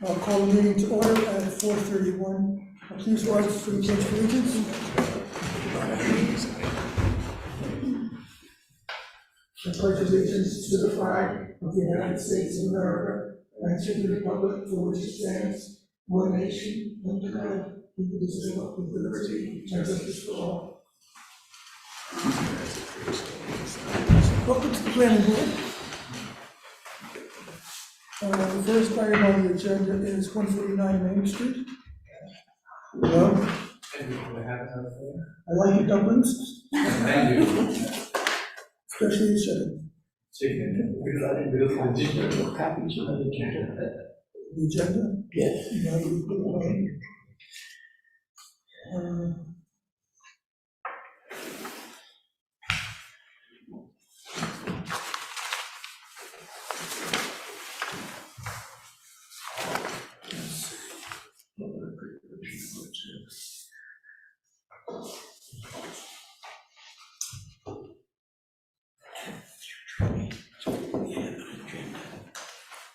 I'll call the meeting to order at 4:31. Please rise for the pledge of allegiance. I pledge allegiance to the flag of the United States of America and to the republic for which it stands, one nation, under God, indivisible, with liberty and justice for all. Welcome to the planning board. The first item on the agenda is 149 Main Street. Hello. I like your dumplings. Thank you. Especially the chicken. Copies of the agenda. The agenda? Yes.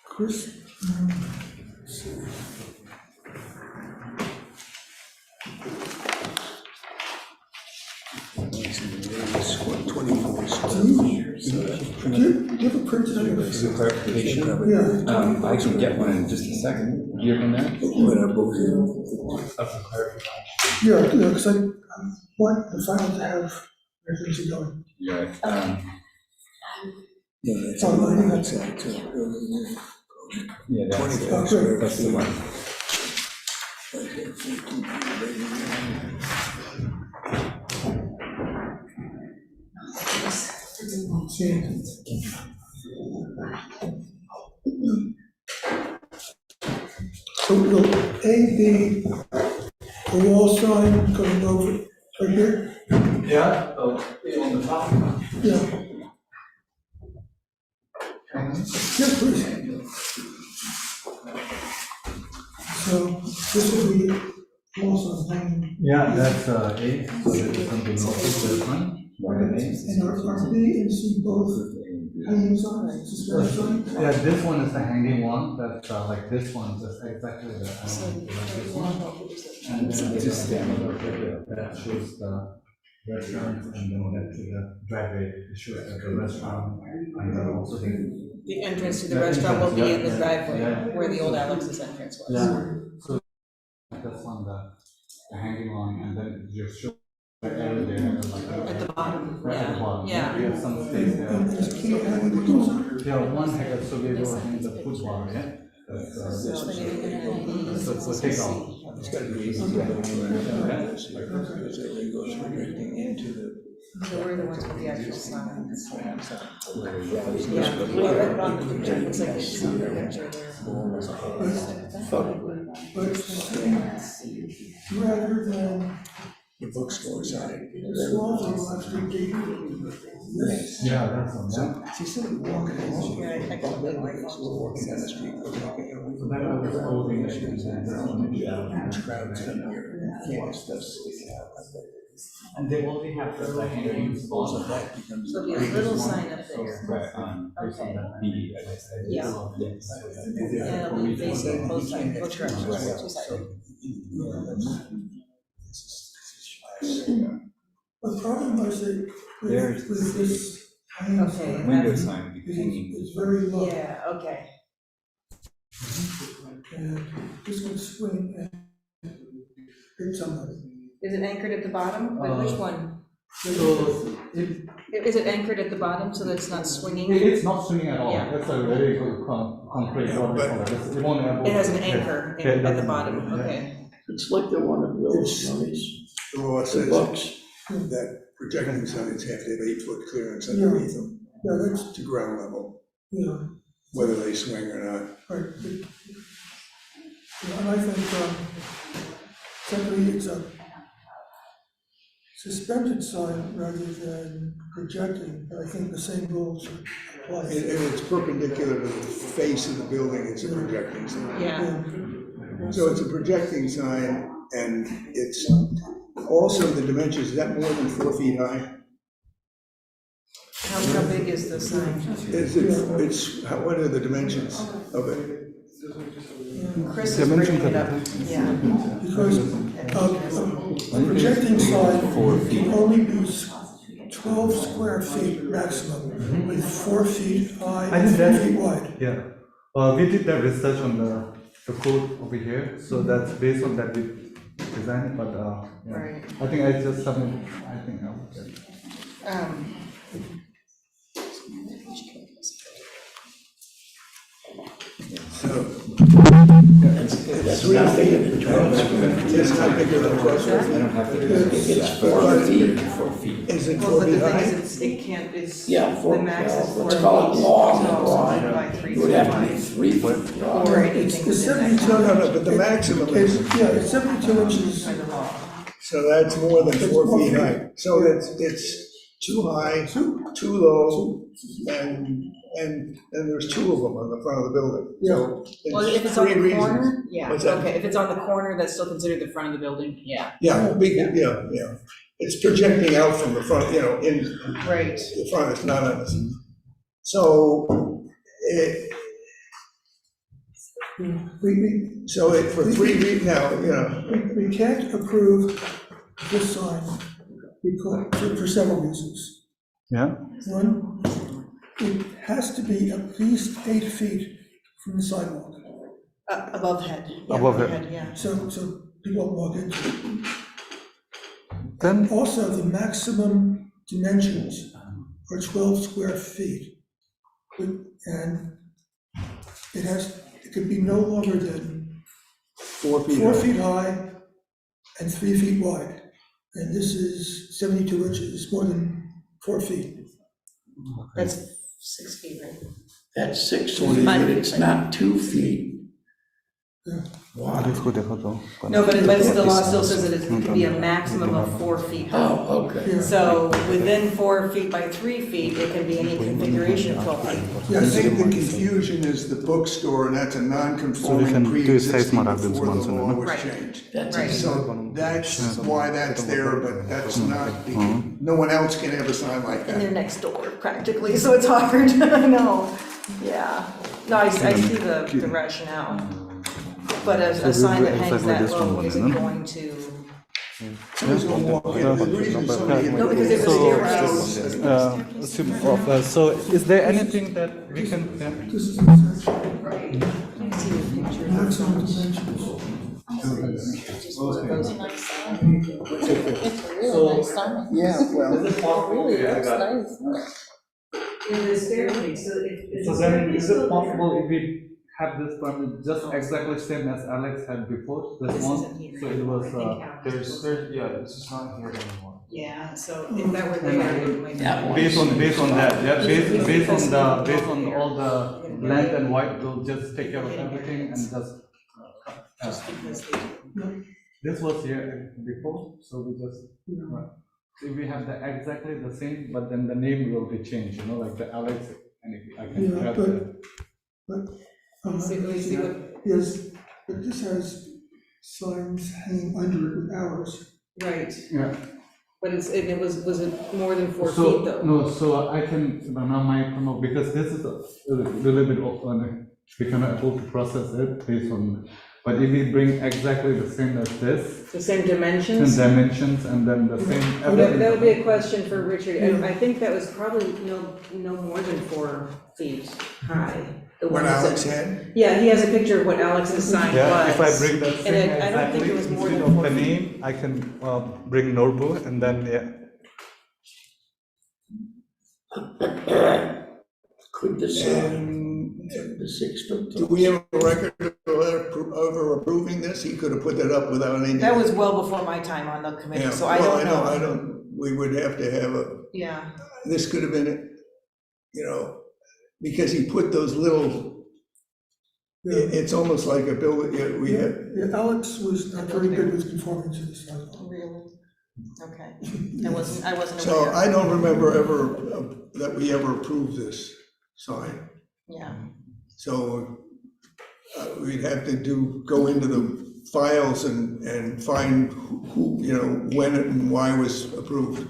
Chris? Do you have a printed item? This is a clarification. Yeah. I can get one in just a second. Do you have that? Of the clarification. Yeah, because I want the file to have everything going. Yeah. Yeah, that's online. that's Yeah, that's the one. So will A be the wall sign going over right here? Yeah, on the top. Yeah. Yeah, please. So this will be wall sign hanging. Yeah, that's A, so there's something else to the front. And are B and C both hanging signs? Is this sign? Yeah, this one is the hanging one, that's like this one, just exactly the, like this one. And then Just stand over here, that shows the restaurant, and then that's the driveway, it shows the restaurant, and then also The entrance to the restaurant will be in the driveway, where the old Alex's entrance was. yeah, so that's on the hanging one, and then it just shows the area there, like. At the bottom, Right at the bottom. yeah. We have some space there. Yeah, one hectare, so we will hang the food bar, yeah? So take off. It's gotta be easy to have because it goes from everything into the. So we're the ones with the actual signs. Yeah. Yeah, we read it on the picture, it looks like it's on the picture there. Rather than The bookstore side. small, they'll actually gate. Yeah, that's on, yeah. She said we walking along. Yeah, I got We're the walking down the street, we're walking, and we. So that was holding it, and that's on the Huge crowds in here, can't stuff sticking out. And they only have the hanging spots. That becomes. So there'll be a little sign up there. Right, based on that B, I guess. Yeah. Yes. Yeah, it'll be facing both sides, both directions, two-sided. The problem was that There's- with this hanging Okay. sign, Window sign would be is hanging. it's very low. Yeah, okay. And this would swing and hit somebody. Is it anchored at the bottom? Wait, which one? So it, Is it anchored at the bottom so that it's not swinging? it's not swinging at all. Yeah. That's a very good concrete, what we call it. It won't have. It has an anchor at the bottom, okay. It's like the one of those signs. The law The says books. that projecting signs have to have 8-foot clearance Yeah. underneath them Yeah, that's, to ground level, yeah, whether they swing or not. right. Yeah, and I think, simply it's a suspended sign rather than projecting, but I think the same rules apply. And it's perpendicular to the face of the building, it's a projecting sign. Yeah, So it's a projecting sign, and it's also the dimensions, is that more than 4 feet high? how big is the sign? What are the dimensions of it? Chris is Dimension bringing it up, yeah. Because a projecting sign can only be 12 square feet maximum, with 4 feet high I and think 3 that's- feet wide. Yeah, we did that research on the code over here, so that's based on that we designed it, but, yeah. Right. I think I just submitted, I think I will get it. It's not bigger than 12 square. It's not bigger than 12 square feet. I don't have to. It's 4 feet. 4 feet. Is it Well, 4 but the feet thing high? is, it can't, it's, Yeah, the max is 4 feet. let's call it long and So, wide. by 3 It would have to be feet 3 foot wide, or wide. anything It's within 72, that. No, but the maximum Okay, is, yeah, it's 72 inches. By the law. so that's more than It's 4 4 feet feet. high. So it's too high, too low, and there's 2 of them on the front of the building. So Well, if it's 3 on the reasons. corner, yeah, What's that? okay, if it's on the corner, that's still considered the front of the building, yeah. Yeah, yeah. It's projecting out from the front, in Right. the front, it's not on this. So, for 3 feet now, We can't approve this sign for several reasons. Yeah, One, it has to be at least 8 feet from the sidewalk, Above head. Yeah, Above head. Yeah. so people won't walk into it. then, Also, the maximum dimensions are 12 square feet. And it could be no longer than 4 feet 4 high. feet high and 3 feet wide. And this is 72 inches, it's more than 4 feet. That's 6 feet, right? That's 6 feet, but it's not 2 feet wide. No, but the law still says that it can be a maximum of 4 feet high. Oh, okay. So within 4 feet by 3 feet, it can be any configuration of 12 feet. I think the confusion is the bookstore, and that's a So we non-conforming can do pre-existing size more than before the once in a law while. was Right. changed. That's Right. So that's why that's there, but that's not, no one else can have a sign like And they're that. next door practically, so it's hard, I know, yeah. No, I see the rationale. But a sign that hangs that low isn't going to, Someone's gonna walk in. The reason somebody- no, because it was stairwells. so is there anything that we can, This is essentially Right. maximum dimensions. It's a really nice sign. Yeah, well, It really looks nice. In the staircase, so it's. so then is it possible if we have this permit just exactly same as Alex had before, this This one? isn't here. So it was, I think Alex was- It's just not here anymore. Yeah, so if that were there, it might be. Yeah. based on that, yeah, based on all the length and width, we'll just take care of everything and just. Because they- This was here before, so we just, right. So we have exactly the same, but then the name will be changed, like the Alex, and I can Yeah, grab but- the. Let me see what, Yes, but this has signs hanging under it with arrows. right, Yeah. but was it more than 4 So, feet though? no, so I can, now my, because this is a little bit open, we cannot able to process it based on, but if we bring exactly the same as this, The same and dimensions? dimensions, and then the same. That would be a question for Richard. I think that was probably no more than 4 feet high. The what one that Alex said- had, Yeah, he has a picture of what Alex's sign was. Yeah, if I bring that And same I don't think exactly, it was more instead than of 4 the feet. name, I can bring Norbu, and then, yeah. Could the sign, the 6 foot. do we have a record of approving this? He could have put that up without any. That was well before my time on the committee, Yeah, so I well, don't I know. don't, we would have to have Yeah, this could have been, because he put those little, it's almost like a building, we had, Yeah, Alex was not very good with conforming to the sidewalk. really? Okay. I wasn't so aware. I don't remember ever, that we ever approved this sign. Yeah, So we'd have to go into the files and find who, when and why it was approved.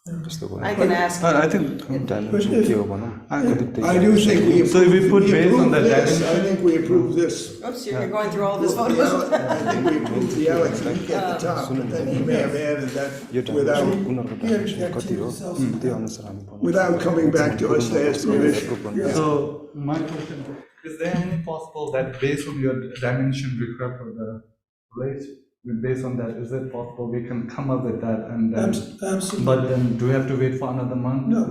I can ask. I think dimension के हो भनौँ I do think we So if we put based on the this, I dimension- think we approve this. Oops, you're going through all of his The photos. I think we approved the Alex Leak at the top, but then he may have added yo that without, उनीहरूको dimension कति हो त्यो अनुसार हामी बनाउँछौँ। without coming back to us to ask permission. So my question is there any possible that based on your dimension required for the place, based on that, is it possible we can come up with that and then, Absolutely. but then do we have to wait for another month? No.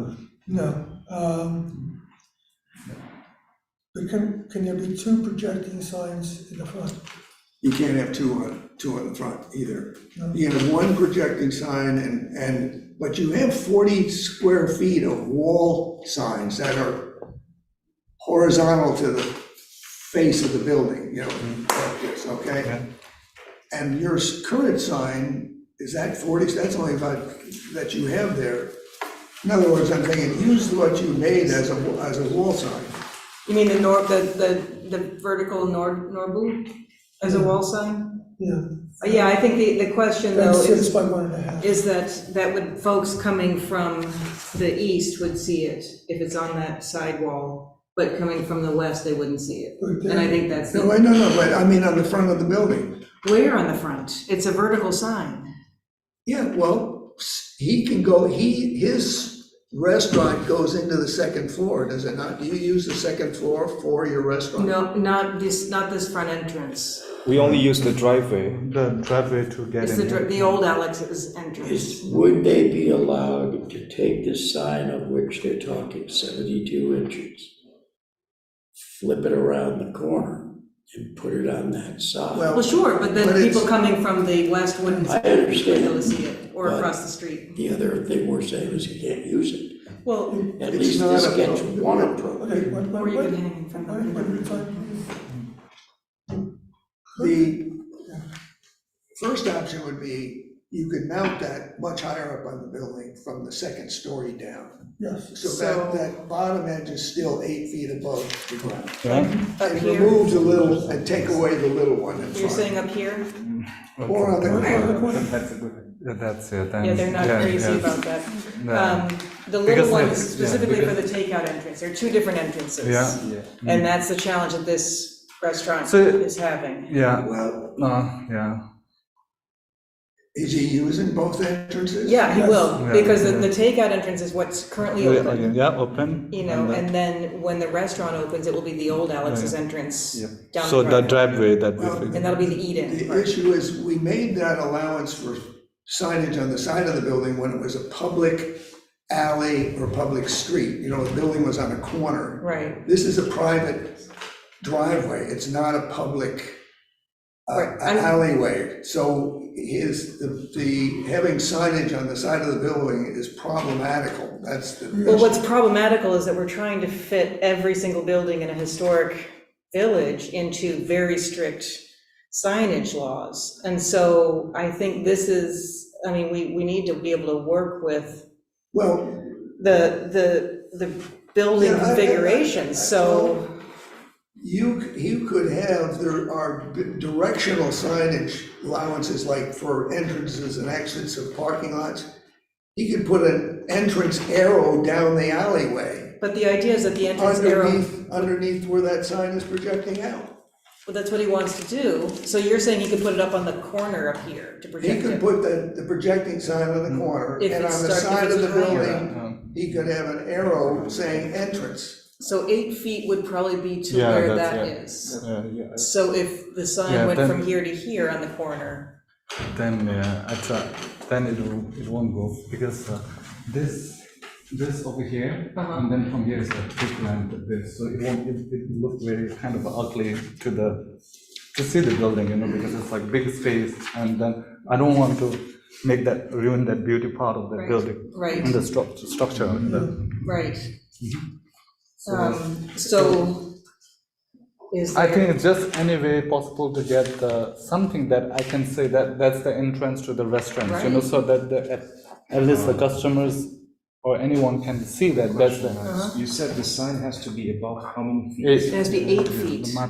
But can there be two projecting signs in the front? You can't have two on the front either. You can have one projecting sign but you have 40 square feet of wall signs that are horizontal to the face of the building, like this, okay? Yeah. And your current sign, is that 40, that's only about, that you have there. In other words, I'm thinking, use what you made as a wall sign. You mean the vertical Norbu as a wall sign? Yeah. Yeah, I think the question though That's 6 is, by 1.5. is that would, folks coming from the east would see it if it's on that sidewall, but coming from the west, they wouldn't see it. And I think that's No, the, but I mean on the front of the building. where on the front? It's a vertical sign. Yeah, well, he can go, his restaurant goes into the second floor, does it not? Do you use the second floor for your restaurant? No, not this front entrance. We only use the driveway. The driveway to get It's in. the old Alex's entrance. Would they be allowed to take the sign of which they're talking 72 inches, flip it around the corner and put it on that side? Well, sure, but then But people it's- coming from the west wouldn't I be able understand, to see it, or but- across the street. The other thing we're saying is you can't use it. Well, At It's least not this a gets problem. one approach. Okay, or you could hang in front of it. The first option would be, you could mount that much higher up on the building from the second story down. Yes. So So- that bottom edge is still 8 feet above the ground. Up And here, remove the little, and take away the little one in you're front. saying up here? Or on the corner. That's a good. That's it. Then, Yeah, they're not crazy about that. Yeah. The Because little one like- is yeah, specifically for the because- takeout entrance. There are two different entrances. Yeah. And that's the challenge that this restaurant So- is having. Yeah. Well, Yeah. is he using both entrances? Yeah, he will, Yeah, because yeah. the takeout entrance is what's currently open. Yeah, open. You know, and then when the restaurant opens, it will be the old Alex's entrance down So the the front. driveway that Well, we. And that'll be the eat-in The part. issue is, we made that allowance for signage on the side of the building when it was a public alley or public street. The building was on a corner. Right, This is a private driveway, it's not a public Right, I'm- alleyway. So the having signage on the side of the building is problematical, that's the. well, what's problematical is that we're trying to fit every single building in a historic village into very strict signage laws. And so I think this is, we need to be able to work with Well, the building Yeah, configuration, so, you could have, there are directional signage allowances, like for entrances and exits of parking lots. He could put an entrance arrow down the alleyway, but the idea is that the entrance arrow, underneath where that sign is projecting out. well, that's what he wants to do. So you're saying he could put it up on the corner up here to He project could it? put the projecting sign on the corner, If and it's on the dark- if side of it's the higher. building, he could have an arrow saying entrance. So 8 feet would probably be to Yeah, where that's- that yeah. is. Yeah. So if the sign Yeah, went then- from here to here on the corner, Then then it won't go because this over here and then from here is a big land like this, so it won't. It look very kind of ugly to see the building, because it's like big space, and then I don't want to make that ruin that beauty part of the Right. building right, and the structure. right. Mm-hmm. So is I there, think it's just any way possible to get something that I can say that that's the entrance to the restaurant, Right. so that at least the customers or anyone can see that that's the. You said the sign has to be above how many feet? It has to be 8 feet. How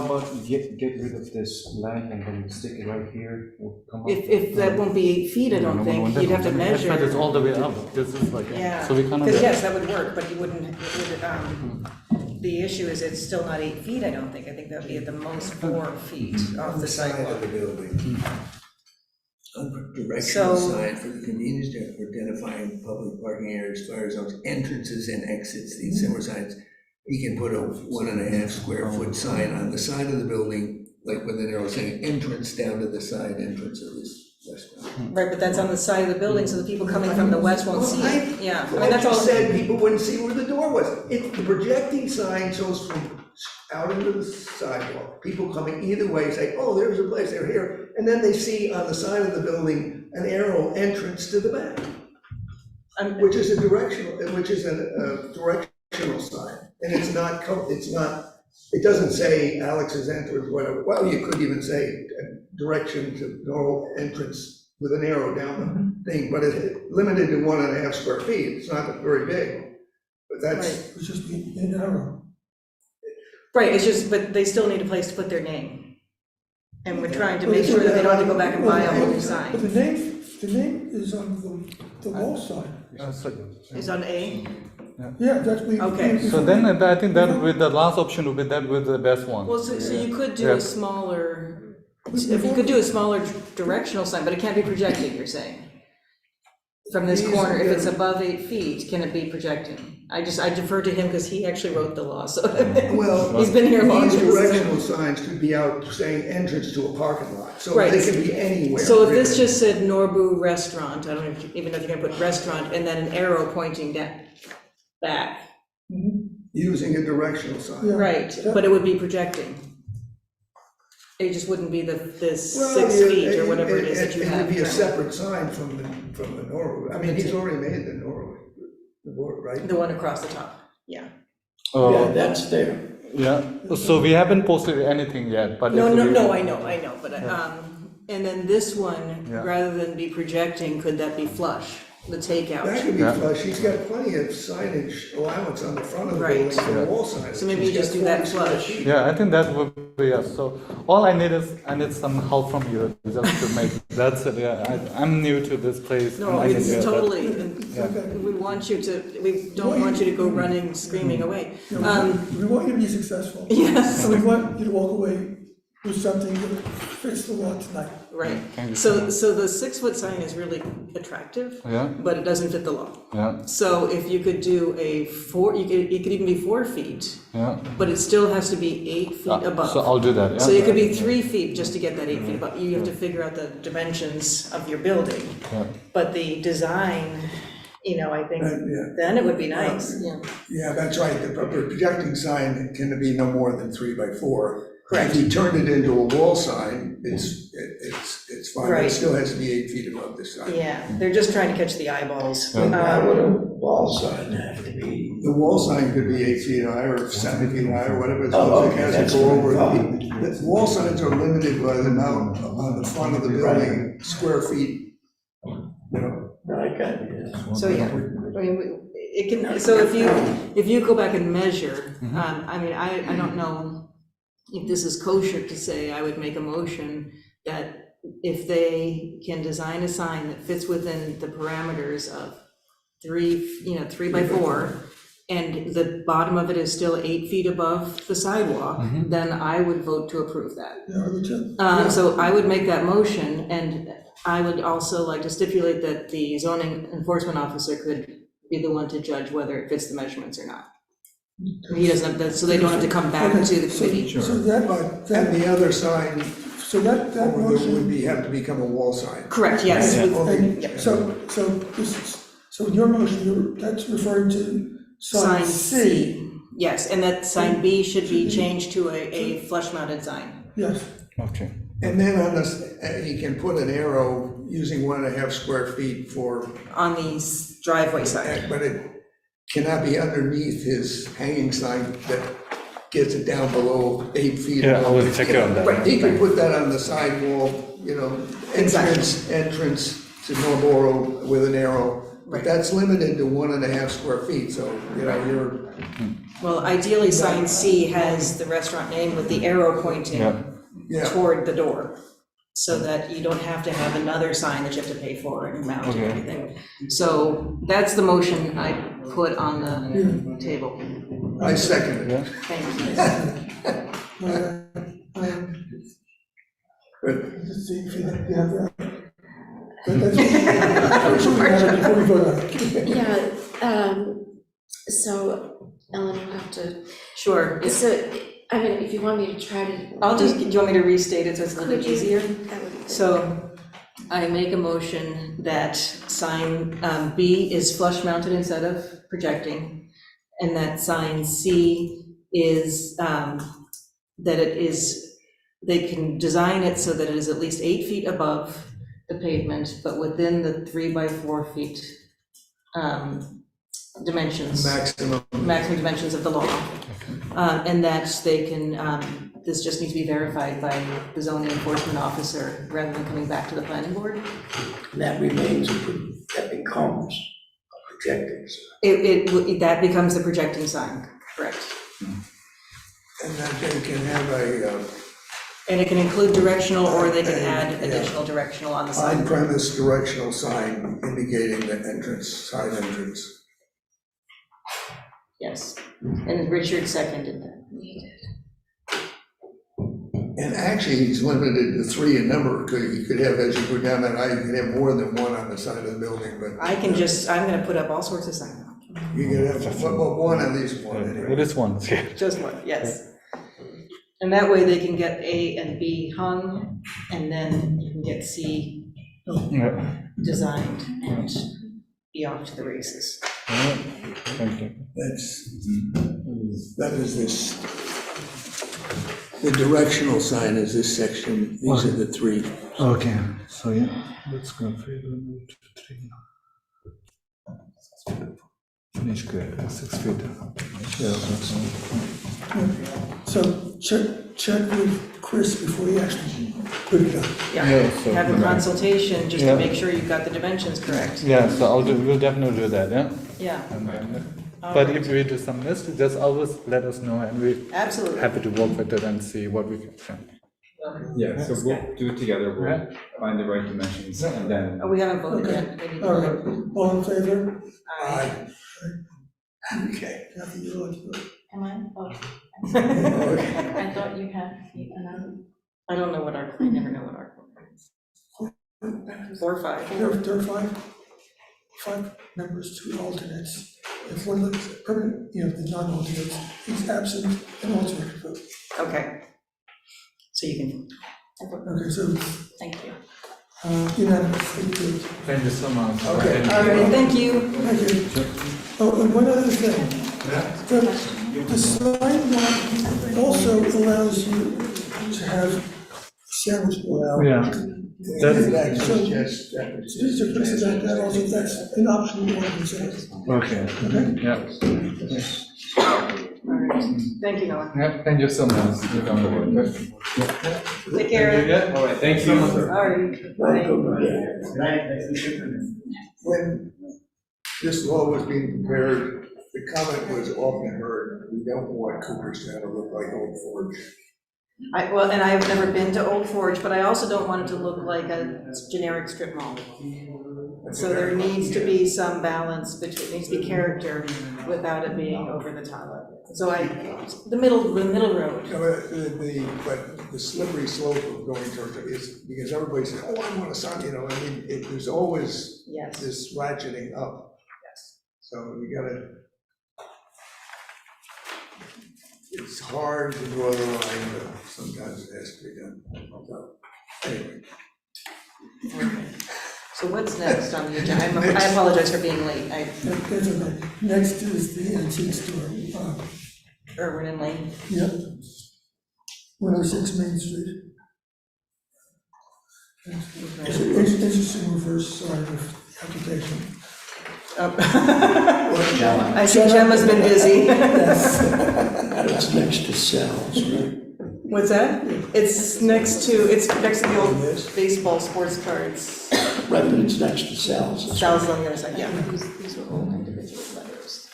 about you get rid of this lamp and then you stick it right here? Will come up? If that won't be 8 feet, I don't think, you'd have to measure. It's all the way up, this is like, Yeah, so we cannot. because yes, that would work, but you wouldn't, the issue is it's still not 8 feet, I don't think. I think that would be at the most 4 feet off the Side of sidewalk. the building. Directional So- sign for the convenience for identifying public parking areas, fire zones, entrances and exits, these similar signs. You can put a 1.5 square foot sign on the side of the building, like with an arrow saying entrance down to the side entrance of this restaurant. Right, but that's on the side of the building, so the people coming from the west won't see it. Yeah, I mean, I that's all. just said people wouldn't see where the door was. The projecting sign shows from out into the sidewalk. People coming either way say, oh, there's a place, they're here. And then they see on the side of the building an arrow entrance to the back, which is a directional sign. And it's not, it doesn't say Alex's entrance, whatever. Well, you could even say direction to normal entrance with an arrow down the thing, but it's limited to 1.5 square feet. It's not very big, but that's. Right. It's just an arrow. Right, it's just, but they still need a place to put their name. And we're trying to make sure that they don't have to go back and buy a whole new But sign. the name is on the wall sign. Is on A? Yeah, that's. Okay. So then I think that with the last option would be that with the best one. Well, so you could do Yeah. a smaller, if you could do a smaller directional sign, but it can't be projecting, you're saying? From this corner, if it's above 8 feet, can it be projecting? I defer to him because he actually wrote the law, so. Well, He's been here longer. these directional signs could be out saying entrance to a parking lot, so Right. they can be anywhere. So if this really. just said Norbu Restaurant, I don't even know if you're gonna put restaurant, and then an arrow pointing back. Using a directional sign. Yeah. Right, but it would be projecting. It just wouldn't be the Well, 6 yeah, feet or whatever it is that you It have. would be a currently. separate sign from the Norwood. I mean, he's already made the Norwood, the board, right? The one across the top, yeah. Yeah, that's there. Yeah, so we haven't posted anything yet, but. No, if no, we- no, I know, but, and then this one, Yeah. rather than be projecting, could that be flush, the That takeout? could be Yeah. flush. He's got plenty of signage allowance on the front of the Right. building for wall signs. So maybe you He's just got do that 40 square flush. feet. Yeah, I think that would be, yes, so all I need is some help from you, just to make, that's it, yeah, I'm new to this place. No, and I it's can do that. totally, we want you to, we don't want you to go running, screaming away. We want you to be successful. Yes. And we want you to walk away with something that fits the law tonight. Right, Thank you so so the 6-foot sign is really attractive, Yeah, but it doesn't fit the law. yeah, So if you could do it could even be 4 feet, yeah. but it still has to be 8 feet above. So I'll do that, yeah. So it could be 3 feet just to get that 8 feet above. You have to figure out the dimensions of your building. Yeah. But the design, I think, Yeah. then it would be nice, yeah. Yeah, that's right. The projecting sign can be no more than 3 by 4. Correct. If you turn it into a wall sign, it's fine. It Right. still has to be 8 feet above the sign. Yeah, they're just trying to catch the eyeballs. Why would a wall sign have to be? The wall sign could be 8 feet high or 7 feet high or whatever. As Oh, long as it okay, has that's to go what I over. thought. The wall signs are limited by the amount on the front of the building, square feet. No, I got it. So, yeah, I mean, it can, so if you go back and measure, I mean, I don't know if this is kosher to say, I would make a motion that if they can design a sign that fits within the parameters of 3 by 4, and the bottom of it is still 8 feet above the sidewalk, then I would vote to approve that. Yeah, I would too. So I would make that motion, and I would also like to stipulate that the zoning enforcement officer could be the one to judge whether it fits the measurements or not. He doesn't have, so they don't have to come back to the committee. So that, And the other sign that motion. would have to become a wall sign. Correct, yes. And Yep. so in your motion, that's referring to sign C. Yes, and that sign B should be changed to a flush-mounted sign. Yes, Okay. And then on this, he can put an arrow using 1.5 square feet for, On the driveway side. but it cannot be underneath his hanging sign that gets it down below 8 feet. Yeah, I will check it on that. Right, he can put that on the side wall, Exactly. entrance to Northborough with an arrow, but that's limited to 1.5 square feet, so, you know, you're, Well, ideally, sign C has the restaurant name with the arrow pointing yeah. toward the door, so that you don't have to have another sign that you have to pay for and mount and Okay. everything. So that's the motion I put on the table. I second it. Thank you. But Let's see if you have that. But that's, I'm sure we have it before we vote on it. Yeah, so Ellen, you have to, Sure. so, I mean, if you want me to try to. I'll just, do you want me to restate it so it's a little bit Could you? easier? That would be good. So I make a motion that sign B is flush mounted instead of projecting, and that sign C is, that it is, they can design it so that it is at least 8 feet above the pavement, but within the 3 by 4 feet dimensions. maximum, Maximum dimensions of the law. And that they can, this just needs to be verified by the zoning enforcement officer rather than coming back to the planning board. That remains, that becomes a projecting sign. That becomes the projecting sign, correct. and that they can have a And it can include directional, or they can add additional directional on the sign. on-premise directional sign indicating the entrance, side entrance. Yes, and Richard seconded that. And actually, he's limited to 3 in number, because you could have, as you go down that aisle, you could have more than one on the side of the building, but. I can just, I'm gonna put up all sorts of signs. You could have, well, one at least one It anyway. is one, yeah. Just one, yes. And that way they can get A and B hung, and then you can get C Yeah. designed and be off to the races. Yeah. Thank you. That is this, the directional sign is this section, these are the 3. Okay, so yeah, let's go remove 3. Finish good, 6 feet. Yeah, So check with Chris before you actually put it up. Yeah, so- Have a consultation just to Yeah. make sure you've got the dimensions correct. Yeah, so we'll definitely do that, yeah? Yeah, And then, All but right. if we do some mistake, just always let us know, and we're absolutely. happy to work with it and see what we can. Yeah, so we'll do it together, we'll Yeah. find the right dimensions, and then, Oh, we haven't voted Okay. yet. We need to All vote. right, all in favor? Aye. Okay. Kathy, you like to vote? Am I? Oh, Okay. I thought you had another. I don't know what our, I never know what our program is. 4 or 5. There are five members, 2 alternates. If one of the permanent, you know, the non-alternates is absent, an alternate can vote. Okay. So you can, Okay, so Thank you. unanimous, thank you. Thank you so much. Okay. all right, thank you. Thank you. Oh, and one other thing. The sign law also allows you to have sandwich board. Yeah, that's, This is that also, that's an option you want to consider. okay, yeah. All right. Thank you, Noah. Yeah, thank you so much. You're on the board. Take care. Yeah. all right, thank you. All right. Welcome again. When this law was being prepared, the comment was often heard, we don't want Cooperstown to look like Old Forge. Well, and I've never been to Old Forge, but I also don't want it to look like a generic strip mall. So there needs to be some balance between, needs to be character without it being over the top. So the middle road. But the slippery slope of going towards it is, because everybody says, oh, I want a sign, you know, I mean, there's always Yes. this ratcheting up. Yes. So we gotta, it's hard to draw the line, but sometimes it has to be done. So, anyway. So what's next on the agenda? I apologize for being late. That's okay. Next is the antique store. Irwin and Lane. Yep. 106 Main Street. Interesting reverse side of application. I see Gemma's been busy. It's next to cells, right? What's that? It's next to the old baseball sports cards. Right, but it's next to cells. Cells on the other side, yeah. These were all individual letters.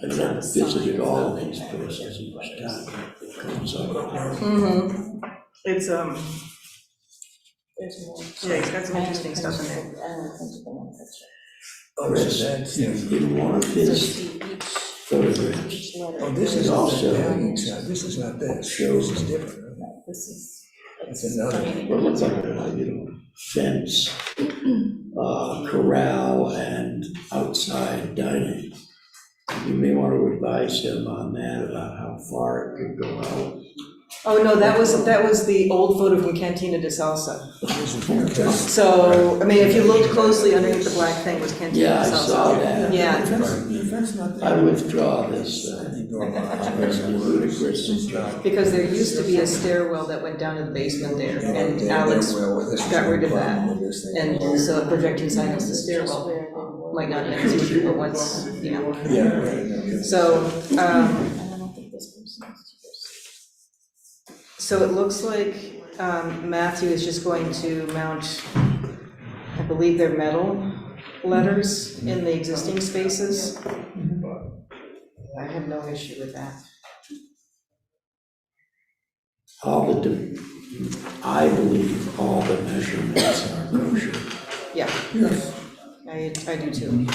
And I visited all these places each time. It comes up. Mm-hmm. It's, There's more. yeah, it's got some interesting stuff in there. Oh, so that's, In one of his photographs, Each letter. oh, this is also, this is not this, Shows this is different, right? No, this is. That's another. what looks like a fence, corral, and outside dining. You may want to advise him on that, about how far it could go out. Oh, no, that was the old photo from Cantina de Salsa. This is- So, I mean, if you looked closely underneath the black thing was Cantina Yeah, I de Salsa. saw that. Yeah, The fence not there. I withdraw this, It's ludicrous. because there used to be a stairwell that went down to the basement there, and Alex got rid of that. And so a projecting sign next to the stairwell might not have as much, but once, you know. Yeah, right. So, And I don't think this person is to this. so it looks like Matthew is just going to mount, I believe they're metal letters in the existing spaces. I have no issue with that. I believe all the measurements are kosher. Yeah, Yes, I do too.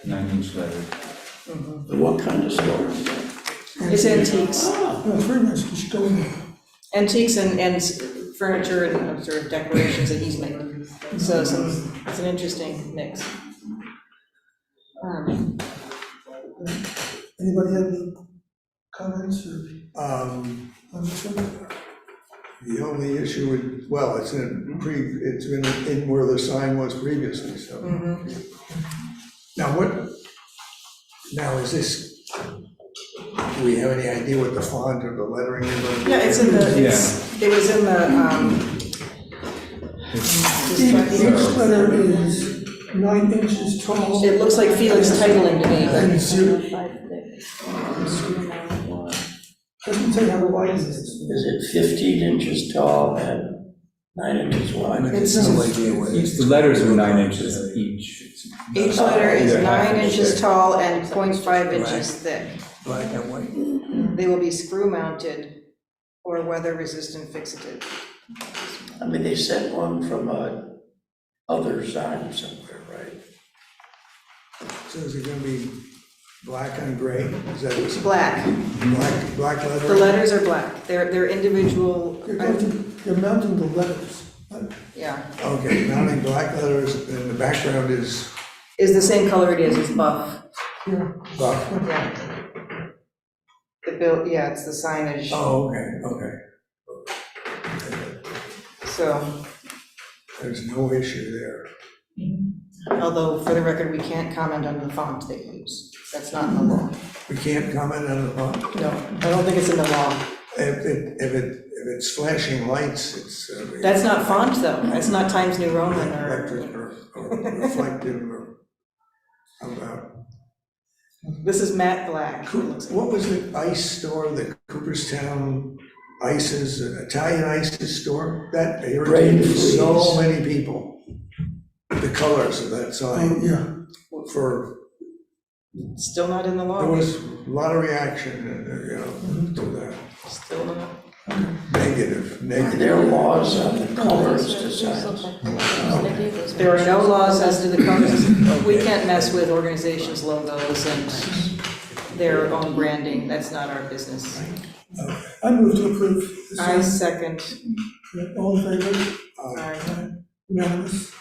9-inch letter. But what kind of store? It's antiques, Ah, no, it's very nice, you should go in there. antiques and furniture and sort of decorations that he's made. So it's an interesting mix. Anybody have any comments or Um, on this one? The only issue with, well, it's in where the sign was previously, so. Mhm. Now is this, do we have any idea what the font or the lettering is? Yeah, it's in the, it was in the, Each letter is 9 inches tall. it looks like Felix titling to me, And but zero, 5 thick. doesn't say how wide it is. Is it 15 inches tall and 9 inches wide? It's- No idea what it is. The letters are 9 inches each. each letter is Yeah. 9 inches tall and 0.5 inches thick. Black and white. They will be screw mounted or weather resistant fixative. I mean, they sent one from other sign somewhere, right? So is it gonna be black and gray? Is that what's Black, black lettering? the letters are black, they're individual, You're mounting the letters. yeah, Okay, mounting black letters, and the background is is the same color it is, it's buff, buff. yeah. The bill, yeah, it's the signage, Oh, okay. so, There's no issue there. although for the record, we can't comment on the font they use, that's not in the law. We can't comment on the font. No, I don't think it's in the law. If it's flashing lights, it's. That's not font though, that's not Times New Roman Electric or, or reflective or, how about, this is matte black. it looks like. what was the ice store, the Cooperstown Ices, Italian Ices store? That irritated so many people. The colors of that Oh, sign yeah. for, Still not in the there law, was a lot of reaction, to that. still not. Negative. There are laws on the colors to signs. There are no laws as to the colors. We can't mess with organizations' logos and their own branding, that's not our business. I move to approve. the I sign. second. All in favor? Aye. Unanimous.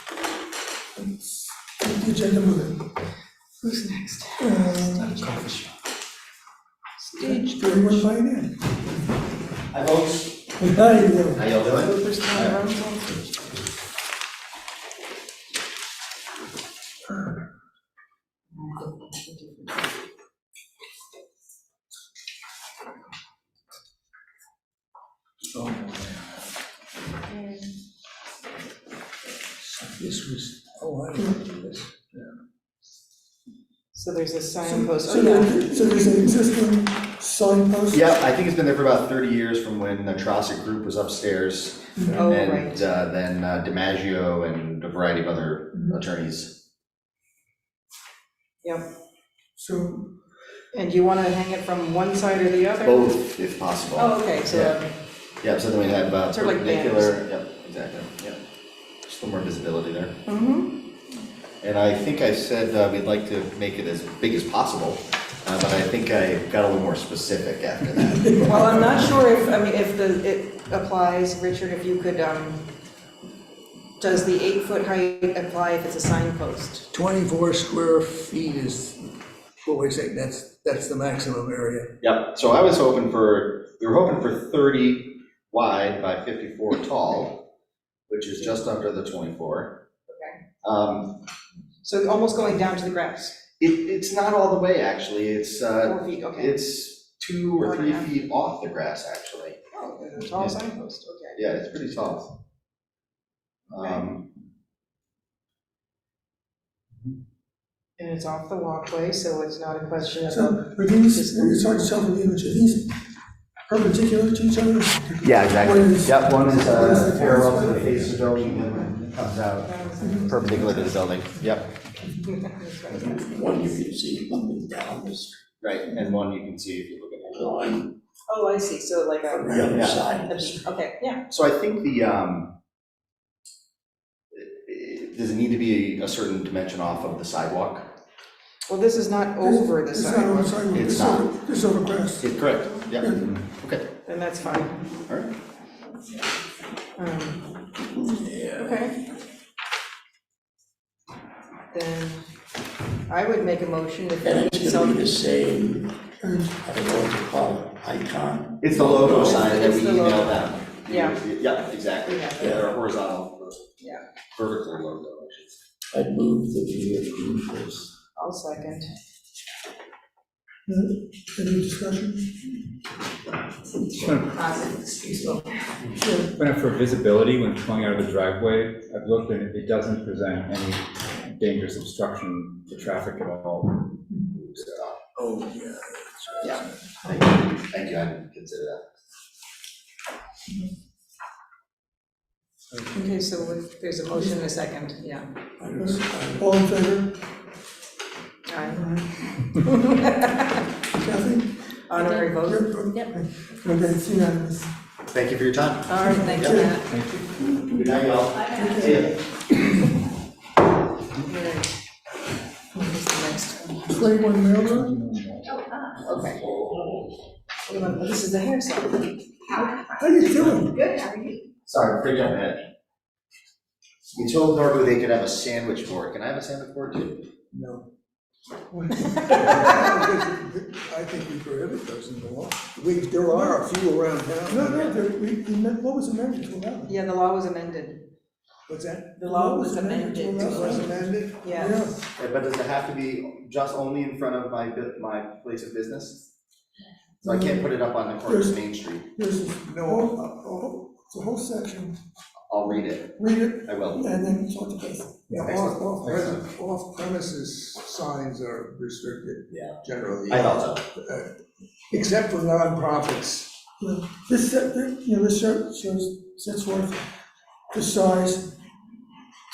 Let's keep the agenda moving. Who's next? Everyone buying in? Hi folks, Hi, Leo. how y'all doing? Cooperstown Road's on stage. Oh, This was, oh, I remember this. So there's a signpost, So oh, yeah. so there's an existing signpost? Yeah, I think it's been there for about 30 years from when the Trosset Group was upstairs. Oh, And right. then DiMaggio and a variety of other attorneys. Yep. So, And do you want to hang it from one side or the other? Both, if possible. Oh, okay, so, Yeah. Yeah, so then we have Sort of like perpendicular, yep, exactly, yep. Just a little more visibility there. mm-hmm. And I think I said we'd like to make it as big as possible, but I think I got a little more specific after that. Well, I'm not sure if, I mean, if it applies, Richard, if you could, does the 8-foot height apply if it's a signpost? 24 square feet is what we say, that's the maximum area. Yep, so I was hoping we were hoping for 30 wide by 54 tall, which is just under the 24. Okay. So almost going down to the grass? It's not all the way, actually. It's 4 feet, okay. it's 2 or 3 feet off the grass, actually. Oh, there's a tall signpost, okay. Yeah, it's pretty tall. And it's off the walkway, so it's not a question of. so are these, it's hard to tell from the image, are these perpendicular to each other? Yeah, exactly. One is- Yep, one is one is the parallel to fence. the face of the building, and it comes out perpendicular to the building. Yep, One you can see coming down the street right, and one you can see if you look at the line Oh, I see, so like from a, the other Yeah. side of the street. okay, yeah. So I think does it need to be a certain dimension off of the sidewalk? Well, this is not over the It's not on the sidewalk, sidewalk, It's it's not. over, it's over grass. It's correct, yeah, okay, then that's fine. all right. Okay. Then I would make a motion if. And it's gonna be the same, I don't know what to call it, icon. It's the logo sign that we It's the logo. emailed them. Yeah. Yeah, exactly, Yeah. yeah, they're horizontal. Yeah. Vertical logo, I should say. I'd move that we approve this. I'll second. Any discussion? But for visibility, when coming out of the driveway, I've looked and it doesn't present any dangerous obstruction to traffic at all. Oh, yeah. Yeah, thank you, I didn't consider that. Okay, so there's a motion and a second, yeah. All in favor? Aye. Kathy? Honorary vote. Yep. Okay, it's unanimous. Thank you for your time. All right, thank you, Matt. Good night, y'all. See ya. Alright. Where's the next one? Claiborne Railroad? Okay. This is the hair salon. How you doing? Good, how are you? Sorry, pretty up ahead. You told Norbu they could have a sandwich board. Can I have a sandwich board too? No. I think we prohibit those in the law. There are a few around town. No, what was amended to allow it? Yeah, the law was amended. What's that? The law was amended. to It allow was it. amended? Yeah. Yeah, but does it have to be just only in front of my place of business? So I can't put it up on the corner of Main Street. There's this, No. it's a whole section, I'll read it. read it, I will. and then talk to Kathy. Yeah, Excellent. off premises signs are restricted. Yeah. Generally. I thought so. Except for nonprofits. This, this shows, sets forth the size,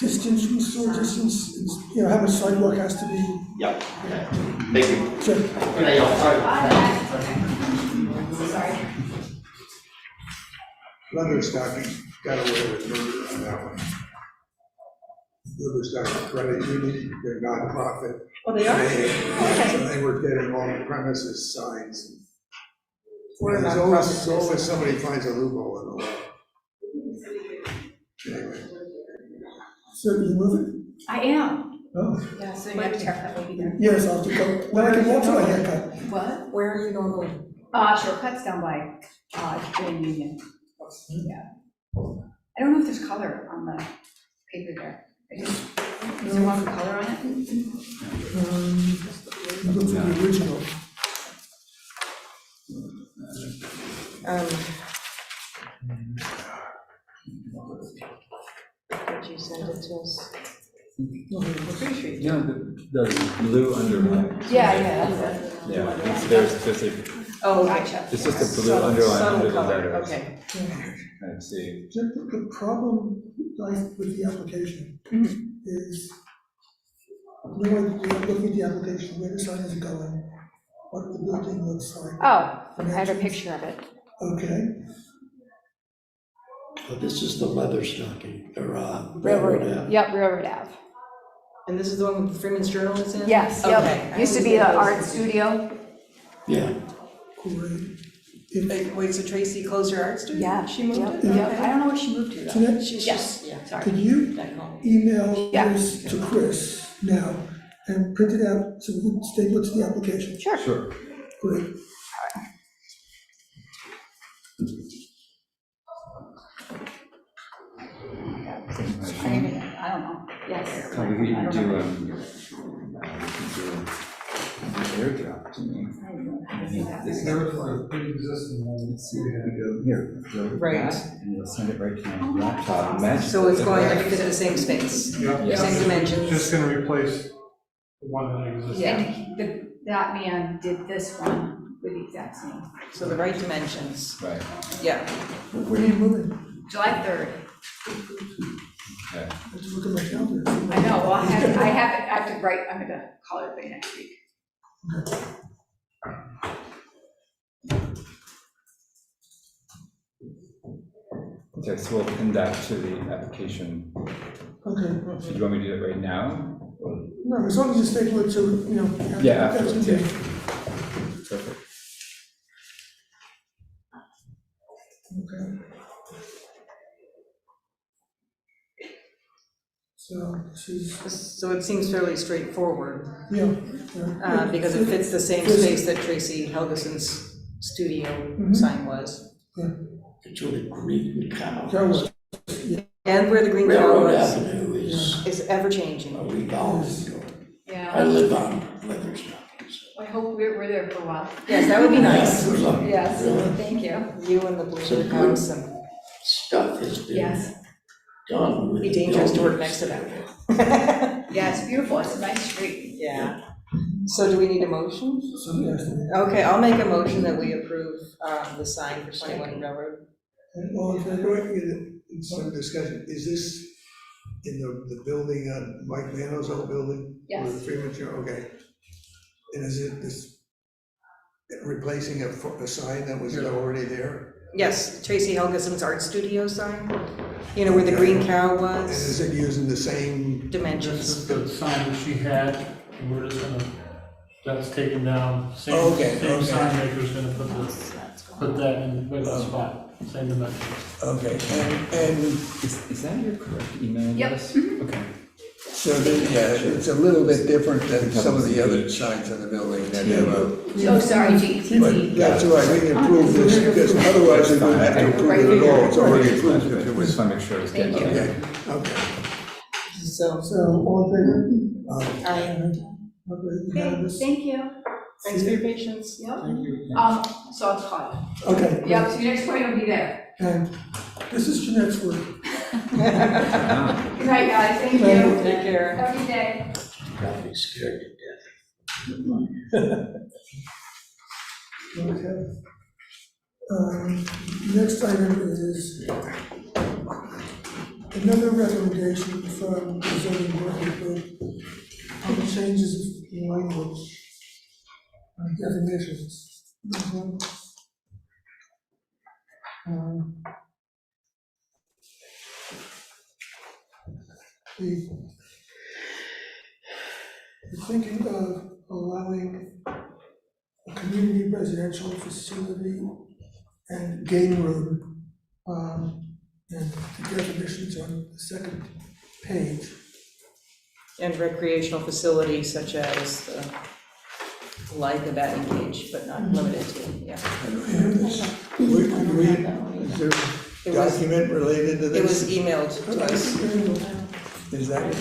distance from store, distance, how much sidewalk has to be. Yep. Okay. Thank you. Sure. Good night, y'all. Sorry. Leather stocking got away with murder on that one. Leather stocking credit union, they're nonprofit. Oh, they are? So they were getting on premises signs. We're There's nonprofit. always somebody finds a loophole in the law. Anyway. So you move it? I am. Oh, Yeah, so your haircut will be there. yes, I'll have to go, when I can walk to my haircut. What? Where are you normally? Shortcuts down by, Grand Union. Yeah. I don't know if there's color on the paper there. Is there one color on it? Look for the original. Did you send it to us? No, the blue underline. Yeah, that's it. Yeah, there's just a, Oh, gotcha. it's just a blue Subtle- underline subtle under the color, letters. Okay. Let's see. The problem lies with the application is, when you're looking at the application, where the sign is going, what the building looks like. Oh, I have a picture of it. Okay, Oh, this is the leather stocking, or, Railroad, Ave. yep, Railroad Ave. And this is the one with Freeman's Journal is in? Yes, Okay. yep. Used to be an art studio. Yeah, great. Wait, so Tracy closed her art studio? Yeah, She moved yep, it? yep. Okay. I don't know what she moved to though. Jeanette, She's Yes. just, yeah, Sorry. could you back home. email Yeah. this to Chris now and print it out so we can staple it to the application? Sure. Sure. Great. I don't know. Yes. Oh, we I could don't do, know. airdrop to me. This There's a pre-existing one. Let's see, here, go Right. back, and you'll send it right to my laptop. Match So it's it. going to fit the same space, Yeah. same dimensions. Just gonna replace the one that exists. Yeah. And that man did this one with the exact same. So the right dimensions, Right, yeah. When are you moving? July 3rd. okay. Let's look at my calendar. I know, well, I have to write, I'm gonna call everybody next week. Okay, so we'll pin that to the application. Okay, So do you want me to do it right now? no, as long as you staple it to, you know. Yeah, that's afterwards, okay. Perfect. Okay. So this is, So it seems fairly straightforward, yeah. because it fits the same space that Tracy Helgeson's studio sign was. it's with a green cow. That was, And where the green cow Railroad was, Avenue is ever a changing. revolving door. I Yeah, live on leather stockings. I hope we're there for a while. Yes, that would be nice. Good luck. Yes, Really. thank you. You and the blue So brick house, and Stuff has been Yes, done with. it'd be dangerous to work buildings. next to that. yeah, it's beautiful, it's a nice street. Yeah. So do we need a motion? so yes, Okay, I'll make a motion that we approve the sign for 21 Railroad. and all in favor? In some discussion, is this in the building on Mike Mano's old building? Yes. Or the Freeman Chair, okay. And is it this replacing a sign that was already there? Yes, Tracy Helgeson's art studio sign, you know, where the green cow And is was, it using the same, This dimensions. is the sign that she had, and we're just gonna, that's taken down. Same, Okay, same okay. sign maker's gonna put that in the right spot, same dimensions. okay, and Is that your correct email Yep. address? Okay. so, it's a little bit different than some of the other signs in the building that have Oh, sorry, But GTT. that's why we can approve this, because otherwise we wouldn't have to approve it at all, it's already approved. We just want to make sure it's getting. Thank you. Okay, okay. So, So all in I, favor? Okay, unanimous. Thank you. thanks for your patience. Yep. Thank you. So I'll call you. Okay. Yep, so your next point will be there. And this is Jeanette's work. Good night, guys, thank you. Take care. Have a good day. Probably scared to Okay. Next item is another recommendation from the zoning board of appeal on the changes in language, definitions. We're thinking of allowing a community residential facility and game room, and the definitions on the second page. And recreational facilities such as like a batting cage, but not limited to, yeah. I don't have this. Is there It a was, document related to it was this? emailed to us. Is that it?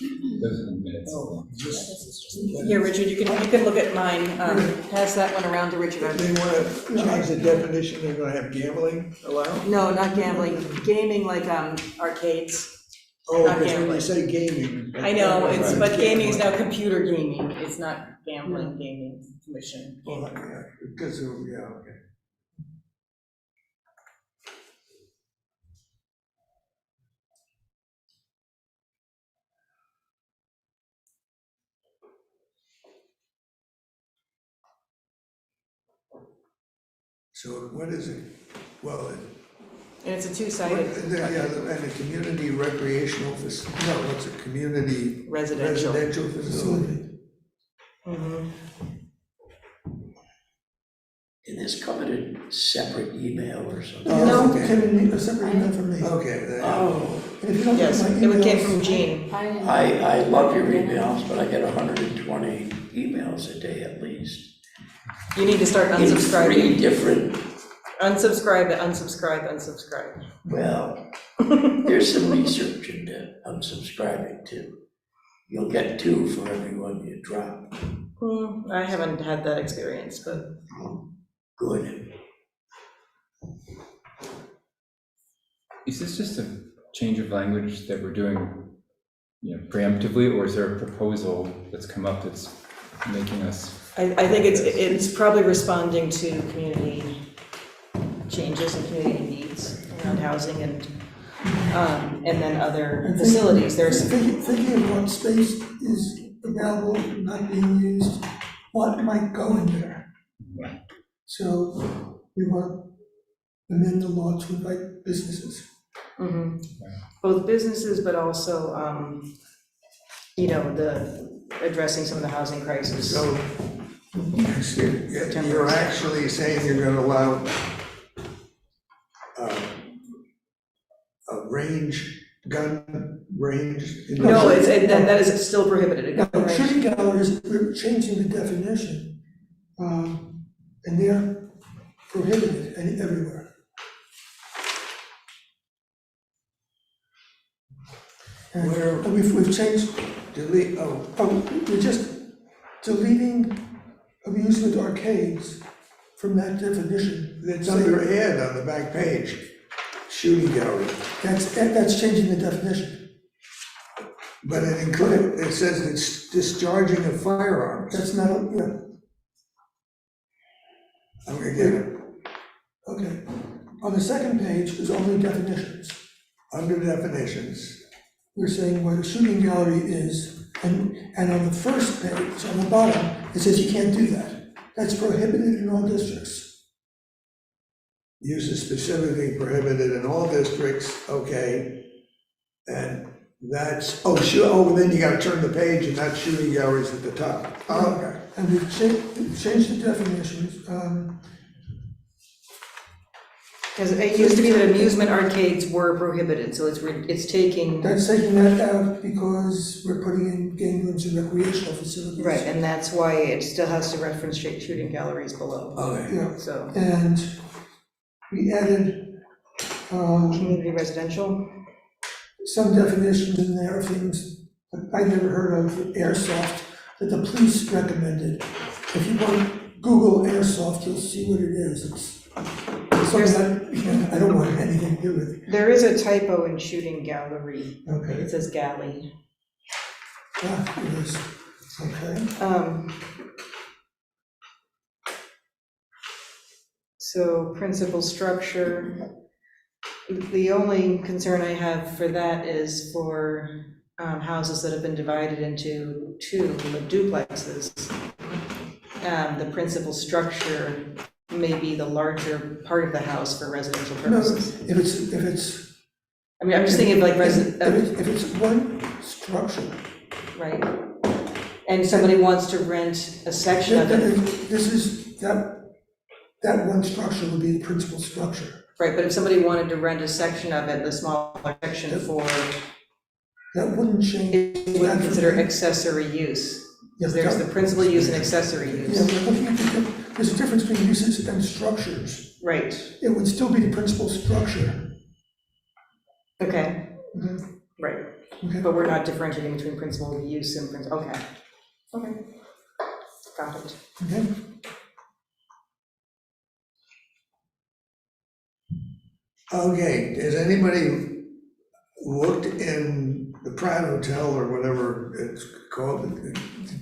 Those are the minutes. Here, Richard, you can look at mine, pass that one around to Richard. They wanna change the definition, they're gonna have gambling allowed? No, not gambling, gaming like arcades. Oh, Not because when you gambling. say gaming. I know, but Right. gaming is now computer gaming, it's not gambling, gaming commission. Well, yeah, because of, yeah, okay. So what is it? Well, And it's a what, two-sided and a community recreational no, it's a community residential. residential facility. Mhm. And this come in a separate email or something? Oh, No, okay. it came in a separate email from me. Okay, then. Oh, And if you don't get Yes, my it came emails- from Jean. I love your emails, but I get 120 emails a day at least. You need to start In 3 unsubscribing. different, Unsubscribe, unsubscribe. well, there's some research into unsubscribing too. You'll get 2 for every one you drop. I haven't had that experience, but Good. Is this just a change of language that we're doing, preemptively, or is there a proposal that's come up that's making us? I think it's probably responding to community changes and community needs around housing and then other facilities. There's, Thinking of what space is available, not being used, what might go in there. So we want to amend the law to invite businesses. both businesses, but also, addressing some of the housing crisis. So, you're actually saying you're gonna allow a gun range? No, that is still prohibited. Now, shooting galleries, we're changing the definition, and they're prohibited everywhere. And we've changed, Delete, we're just deleting amusement arcades from that definition. it's under ad on the back page, shooting gallery, That's changing the definition. but it says it's discharging of firearms. That's not, I'm gonna get it, okay. On the second page is only definitions. under definitions, We're saying what a shooting gallery is, and on the first page, on the bottom, it says you can't do that. That's prohibited in all districts. use is specifically prohibited in all districts, okay? And that's, then you gotta turn the page and that's shooting galleries at the top. Oh, okay. And we've changed the definitions. Because it used to be that amusement arcades were prohibited, so it's taking, That's taking that out because we're putting in game rooms and recreational facilities. right, and that's why it still has to reference shooting galleries below, Okay. Yeah, so. and we added Community residential, some definitions in there of things that I never heard of, airsoft, that the police recommended. If you want to Google airsoft, you'll see what it is. It's something that I don't want anything to do with. there is a typo in shooting gallery, Okay, it says galley. it is, okay. So principal structure, the only concern I have for that is for houses that have been divided into 2 duplexes. The principal structure may be the larger part of the house for residential No, purposes. if it's. I mean, I'm just thinking of like If it's one structure. right? And somebody wants to rent a section of it, This is, that one structure would be the principal structure. right, but if somebody wanted to rent a section of it, the smaller section for, That wouldn't change. it would consider accessory use. Because there's the principal use and accessory Yeah, use. we're looking at there's a difference between uses and structures. Right, It would still be the principal structure. okay, Mhm. right. but we're not differentiating between principal use and principal, okay. Okay, got it. Okay. Okay, has anybody looked in the Pratt Hotel or whatever it's called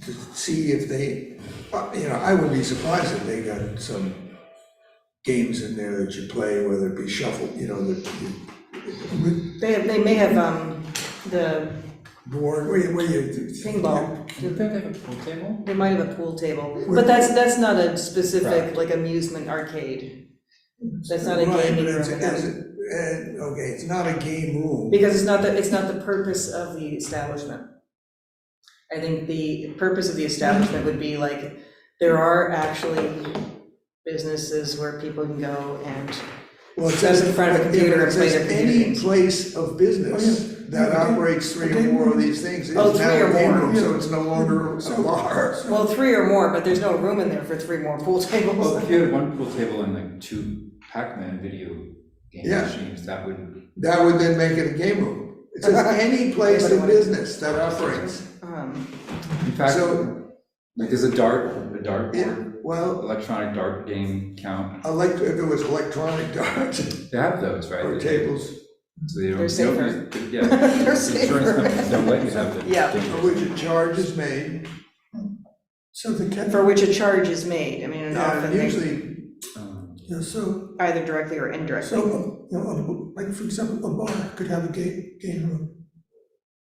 to see if they, I would be surprised if they got some games in there that you play, whether it be shuffle, They may have, the board, where you. ping ball, Did they have a pool table? they might have a pool table, but that's not a specific, like, amusement arcade. That's not a Right, gaming but room, okay, it's not a game room. because it's not the purpose of the establishment. I think the purpose of the establishment would be like, there are actually businesses where people can go and Well, it sit says in front of a computer and play their computer any games. place of business that operates three or more of these things is now Oh, three or a game more. room, so it's no longer a bar. Well, 3 or more, but there's no room in there for 3 more pool Well, tables. if you had one pool table and like 2 Pac-Man video game Yeah. machines, that would, That would then make it a game room. It says any place of business that operates. in fact, So- like there's a dart Yeah, board, well, electronic dart game count. if it was electronic darts They have those, right? or tables, So they don't. They're safer. Yeah. They're Insurance safer. companies don't let you have the. Yeah. game. for which a charge is made. So the, For which a charge is made, I mean, and Yeah, often they, usually, yeah, so, either directly or indirectly. like, for example, a bar could have a game room.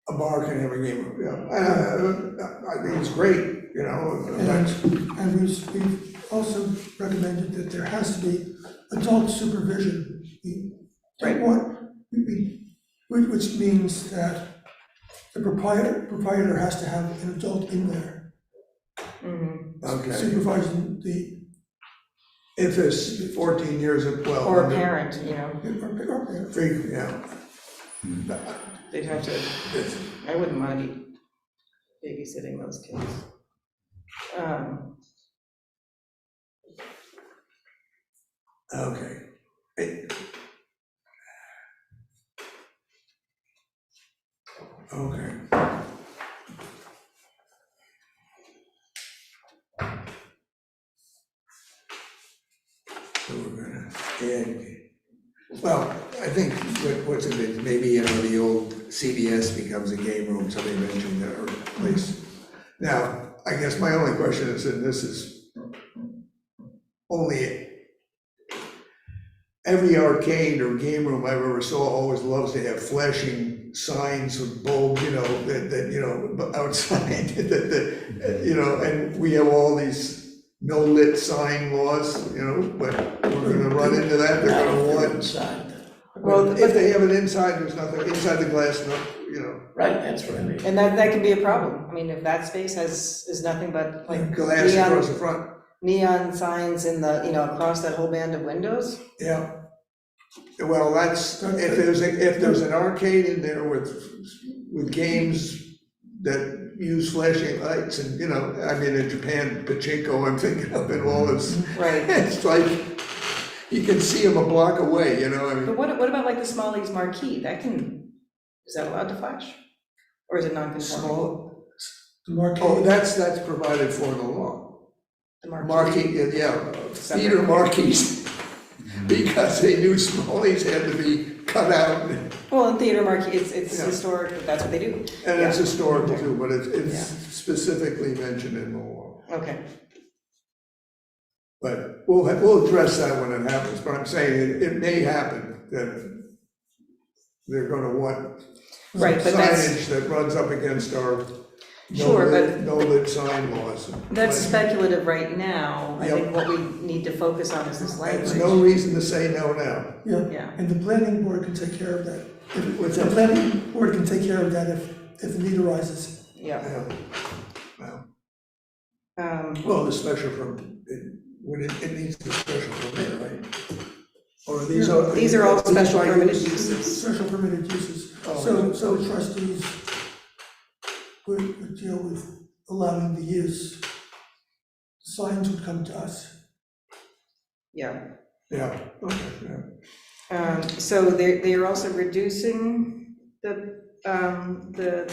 a bar can have a game room, yeah. I think it's great, that's. And we've also recommended that there has to be adult supervision. We don't want, which means that the proprietor has to have an adult in there Mhm. Okay, supervising the, if it's 14 years of, well. Or a parent, Yeah. they'd have to, I wouldn't mind babysitting those kids. Okay. Okay. So we're gonna add, well, I think what's in it, maybe, the old CVS becomes a game room, somebody mentioned that, or place. Now, I guess my only question is, and this is only, every arcade or game room I've ever saw always loves to have flashing signs with bulbs, that outside, and we have all these no lit sign laws, but we're gonna run into that, they're gonna want. Inside. Well, If they have it inside, there's nothing, inside the glass, no, Right, that's what I mean. And that can be a problem. I mean, if that space is nothing but like glass across the front, neon signs in the, across that whole band of windows. yeah. Well, that's, if there's an arcade in there with games that use flashing lights and, in Japan, pachinko, I'm thinking of it all, Right. it's like, you can see them a block away, But what about like the Smalley's marquee? Is that allowed to flash? Or is it non-conforming? Small, the marquee. oh, that's provided for in the law. The marquee. Marquee, yeah, theater marquees, because they knew Smalley's had to be cut out, and Well, in theater marquee, it's Yeah. historic, but that's what they do. it's Yeah. historical too, but it's Yeah. specifically mentioned in the law. Okay, But we'll address that when it happens, but I'm saying it may happen that they're gonna want Right, but that's- signage that runs up against our Sure, but- no lit sign laws. that's speculative right now. I Yep. think what we need to focus on is this There's language. no reason to say no now. Yeah. And the planning board can take care of that. What's The that? planning board can take care of that if the need arises. Yeah. Yeah. Well, the special permit, it needs the special permit, right? Or These are all special by permitted use? uses. Special permitted uses. Oh, So trustees would deal with allowing the use. Signs would come to us. Yeah. Yeah, okay, yeah. So they're also reducing the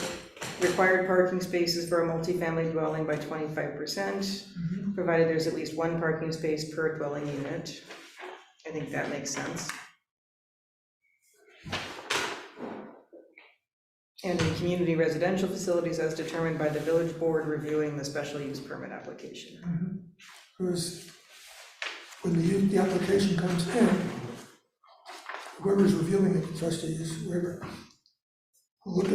required parking spaces for a multifamily dwelling by 25%, provided there's at least one parking space per dwelling unit. I think that makes sense. And in community residential facilities as determined by the village board reviewing the special use permit application. Because when the application comes in, whoever's reviewing it, the trustees, whoever, will look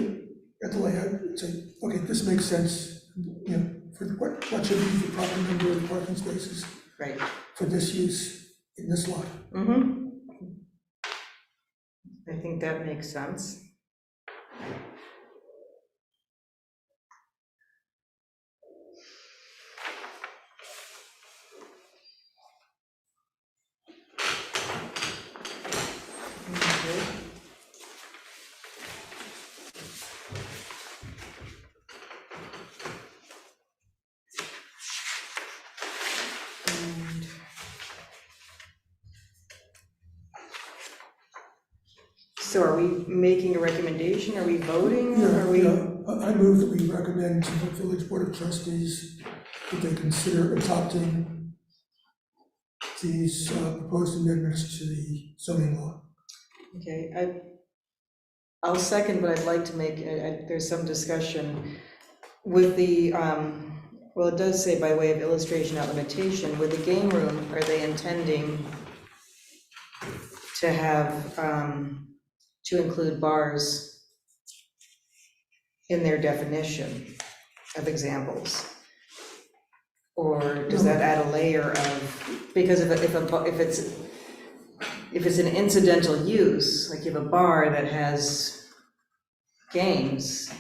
at the layout and say, okay, this makes sense, you know, for what should be the proper number of parking spaces Right. for this use in this lot. Mm-hmm. I think that makes sense. Okay. And so are we making a recommendation? Are we voting? Are we? I move that we recommend to the village board of trustees that they consider adopting these proposed amendments to the zoning law. Okay, I'll second, but I'd like to make, there's some discussion with the, well, it does say by way of illustration, not limitation, with the game room, are they intending to have, to include bars in their definition of examples? Or does that add a layer of, because if it's an incidental use, like you have a bar that has games,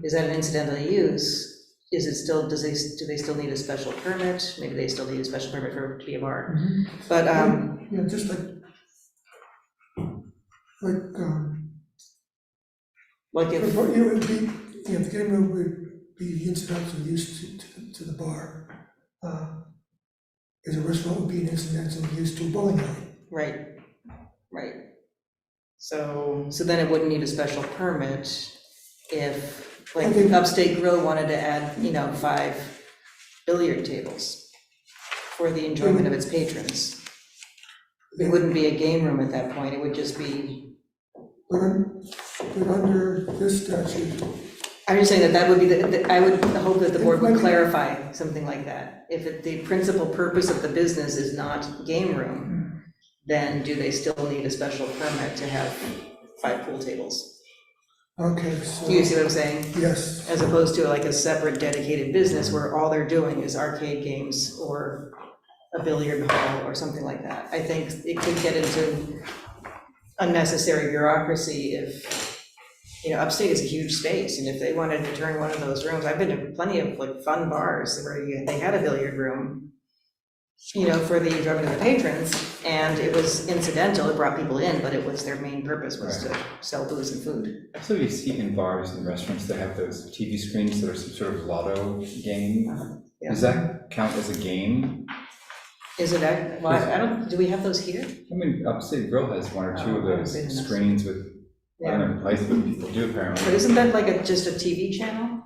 is that an incidental use? Is it still, do they still need a special permit? Maybe they still need a special permit for it to be a bar. But, Yeah, just like if, it would be, you know, the game room would be the incidental use to the bar. As a restaurant would be an incidental use to a bowling alley. right. So then it wouldn't need a special permit if, like, Upstate Grill wanted to add, 5 billiard tables for the enjoyment of its patrons. It wouldn't be a game room at that point, it would just be. But under this statute. I'm just saying that would be I would hope that the board would clarify something like that. If the principal purpose of the business is not game room, then do they still need a special permit to have 5 pool tables? Okay, so. Do you see what I'm saying? Yes. As opposed to like a separate dedicated business where all they're doing is arcade games or a billiard hall or something like that. I think it could get into unnecessary bureaucracy if, Upstate is a huge space, and if they wanted to turn one of those rooms, I've been to plenty of like fun bars where they had a billiard room, for the enjoyment of the patrons, and it was incidental, it brought people in, but it was their main purpose was to sell booze and food. So you see in bars and restaurants, they have those TV screens that are some sort of lotto game. Yeah. Does that count as a game? Is it, do we have those here? I mean, Upstate Grill has 1 or 2 of those goodness. screens with, I don't know, price, but people do apparently. But isn't that like just a TV channel?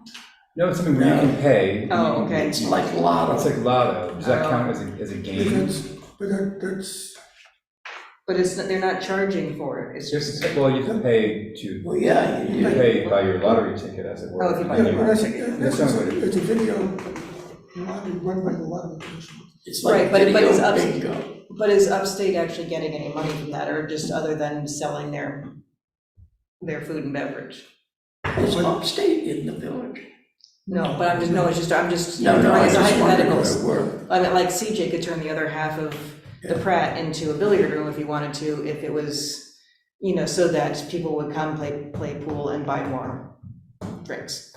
No, it's something where you can pay. Oh, okay. It's like lotto. It's like lotto. Does that count as a game? But But they're not charging for it, it's just. Well, you have to pay to, Well, yeah, you pay by your lottery ticket, as it were. Oh, if you buy your lottery ticket. it's a video run by the lottery commission. it's like Right, but video is bingo. But is Upstate actually getting any money from that, or just other than selling their food and beverage? Is Upstate in the village? No, but I'm just No, it's I just just wondered hypotheticals. where it were. I mean, like CJ could turn the other half of the Pratt into a billiard room if he wanted to, if it was, so that people would come play pool and buy more drinks.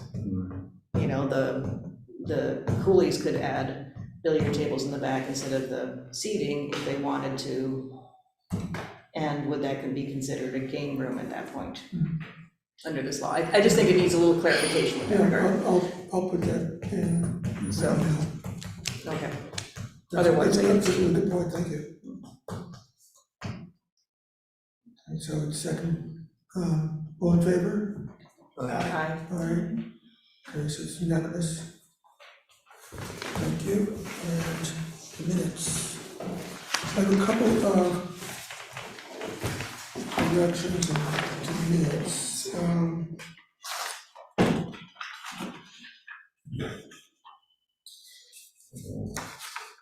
The coolies could add billiard tables in the back instead of the seating if they wanted to. And would that be considered a game room at that point under this law? I just think it needs a little clarification with that regard. I'll put that in. So, now. okay. That's Otherwise, a really good point, thank you. And so it's second, All in favor? Aye. Aye. Okay, so it's unanimous. Thank you. And the minutes. I have a couple of corrections to the minutes.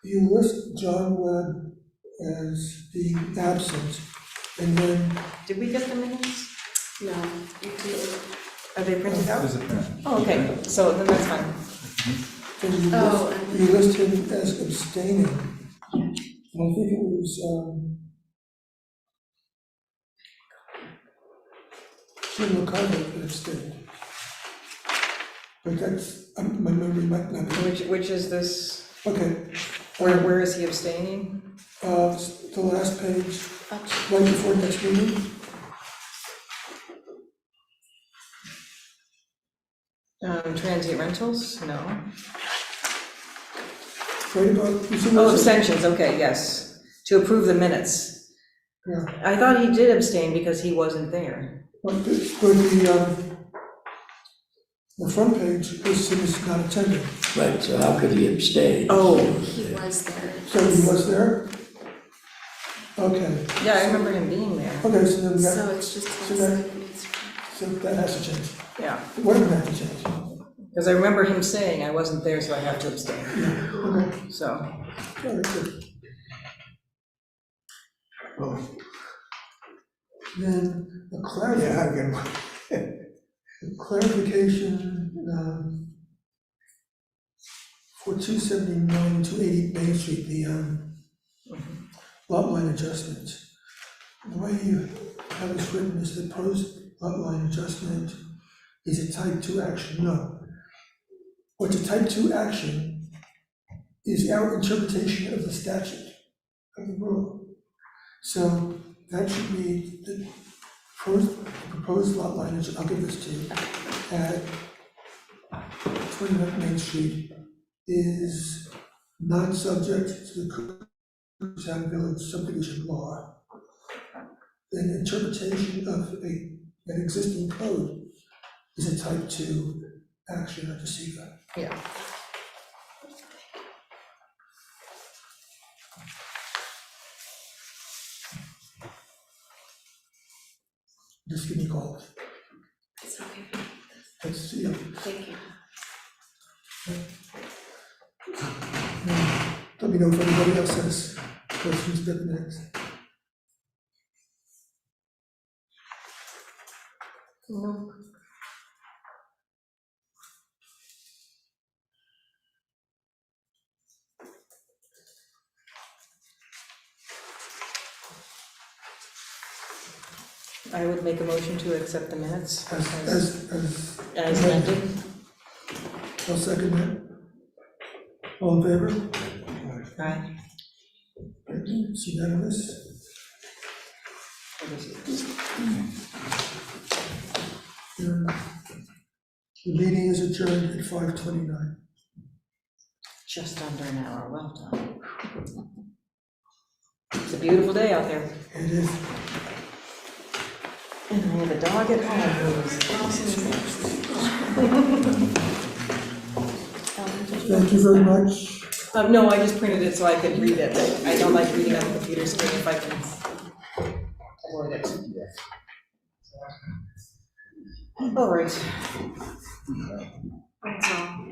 You list John Webb as being absent, and then Did we get the minutes? No, you do. Are they printed out? There's a print. Oh, okay, so then that's fine. you Oh, list, and- you list him as abstaining. And I think it was, Jim McCarthy that abstained. But that's, my memory might not be. Which is this, Okay. where is he abstaining? The last page, right before next meeting. Transient rentals? No. Right about, you see Oh, where it says- abstentions, okay, yes. To approve the minutes. Yeah. I thought he did abstain because he wasn't there. But the front page is him as not attending. Right, so how could he abstain? Oh. He was there. So he was there? Okay, Yeah, I remember him being there. okay, so then we So got, it's just. so that- so that has to change. Yeah, What would have to change? because I remember him saying I wasn't there, so I have to abstain. Okay, So, all right, good. Oh. Then a clarification, for 279, 280 Main Street, the lot line adjustment. The way you have this written is the proposed lot line adjustment is a type 2 action. No. What's a type 2 action is our interpretation of the statute, of the rule. So that should be the proposed lot line, I'll give this to you, at 29 Main Street is not subject to the Cooperstown Village subdivision law. An interpretation of an existing code is a type 2 action under SEGA. yeah. Just give me a call. It's okay. That's, yeah. Thank you. Let me know if anybody else has questions about the minutes. No. I would make a motion to accept the minutes as amended. I'll second that. All in favor? Aye. It's unanimous. And the meeting is adjourned at 5:29. Just under an hour, well done. It's a beautiful day out there. It is. And I have a dog at home who's Thank you very much. no, I just printed it so I could read it. I don't like reading on the computer screen if I can avoid it. All right. That's all.